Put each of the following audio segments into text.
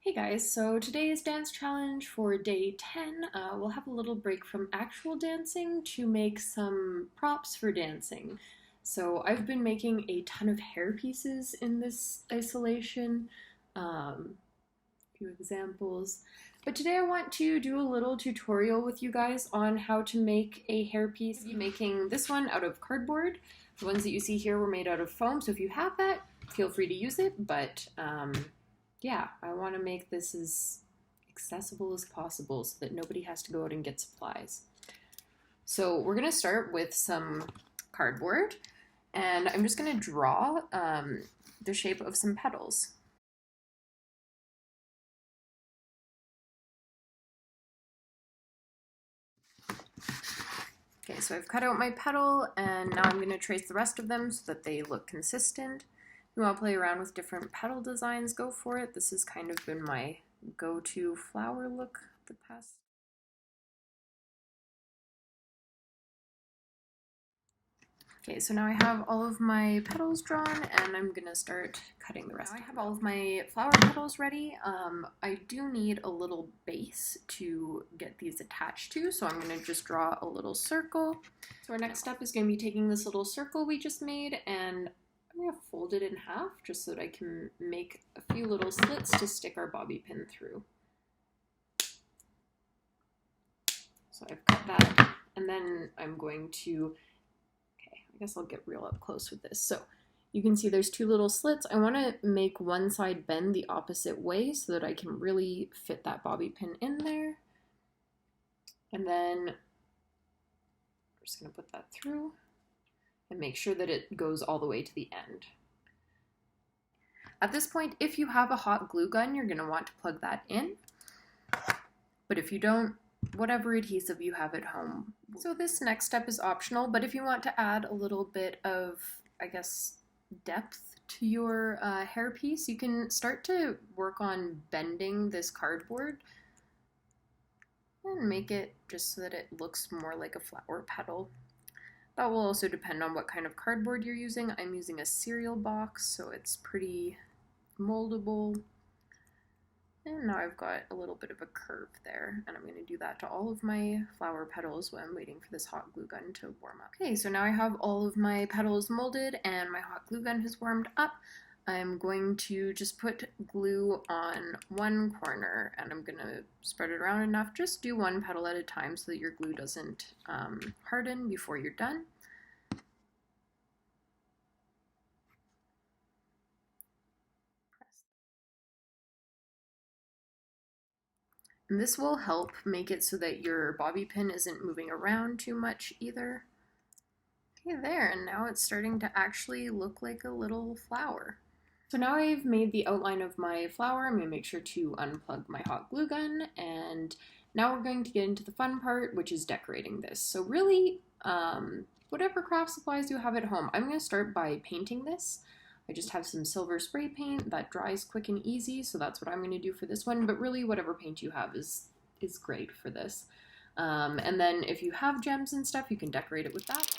Hey guys, so today's dance challenge for day 10, we'll have a little break from actual dancing to make some props for dancing. So I've been making a ton of hair pieces in this isolation, a few examples. But today I want to do a little tutorial with you guys on how to make a hairpiece. I'll be making this one out of cardboard. The ones that you see here were made out of foam, so if you have that, feel free to use it, but yeah, I want to make this as accessible as possible so that nobody has to go out and get supplies. So we're going to start with some cardboard, and I'm just going to draw the shape of some petals. Okay, so I've cut out my petal, and now I'm going to trace the rest of them so that they look consistent. If you want to play around with different petal designs, go for it. This has kind of been my go-to flower look the past. Okay, so now I have all of my petals drawn, and I'm gonna start cutting the rest. Now I have all of my flower petals ready. I do need a little base to get these attached to, so I'm gonna just draw a little circle. So our next step is gonna be taking this little circle we just made, and I'm gonna fold it in half just so that I can make a few little slits to stick our bobby pin through. So I've cut that, and then I'm going to I guess I'll get real up close with this. So you can see there's two little slits. I want to make one side bend the opposite way so that I can really fit that bobby pin in there. And then I'm just going to put that through and make sure that it goes all the way to the end. At this point, if you have a hot glue gun, you're going to want to plug that in. But if you don't, whatever adhesive you have at home. So this next step is optional, but if you want to add a little bit of, I guess, depth to your hairpiece, you can start to work on bending this cardboard and make it just so that it looks more like a flower petal. That will also depend on what kind of cardboard you're using. I'm using a cereal box, so it's pretty moldable. And now I've got a little bit of a curve there, and I'm going to do that to all of my flower petals while I'm waiting for this hot glue gun to warm up. Okay, so now I have all of my petals molded and my hot glue gun has warmed up. I'm going to just put glue on one corner, and I'm going to spread it around enough. Just do one petal at a time so that your glue doesn't harden before you're done. And this will help make it so that your bobby pin isn't moving around too much either. Okay, there, and now it's starting to actually look like a little flower. So now I've made the outline of my flower. I'm going to make sure to unplug my hot glue gun, and now we're going to get into the fun part, which is decorating this. So really, whatever craft supplies you have at home, I'm going to start by painting this. I just have some silver spray paint that dries quick and easy, so that's what I'm going to do for this one, but really whatever paint you have is great for this. And then if you have gems and stuff, you can decorate it with that.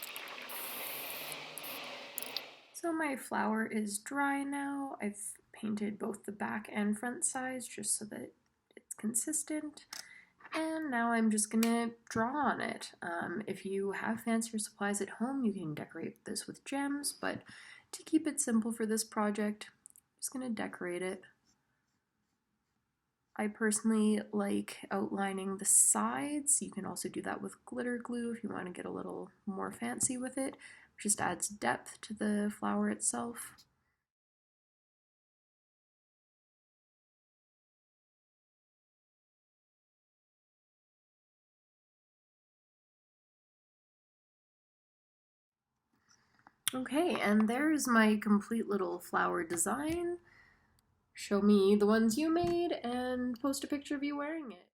So my flower is dry now. I've painted both the back and front sides just so that it's consistent. And now I'm just gonna draw on it. If you have fancier supplies at home, you can decorate this with gems, but to keep it simple for this project, I'm just gonna decorate it. I personally like outlining the sides. You can also do that with glitter glue if you want to get a little more fancy with it. It just adds depth to the flower itself. Okay, and there's my complete little flower design. Show me the ones you made and post a picture of you wearing it.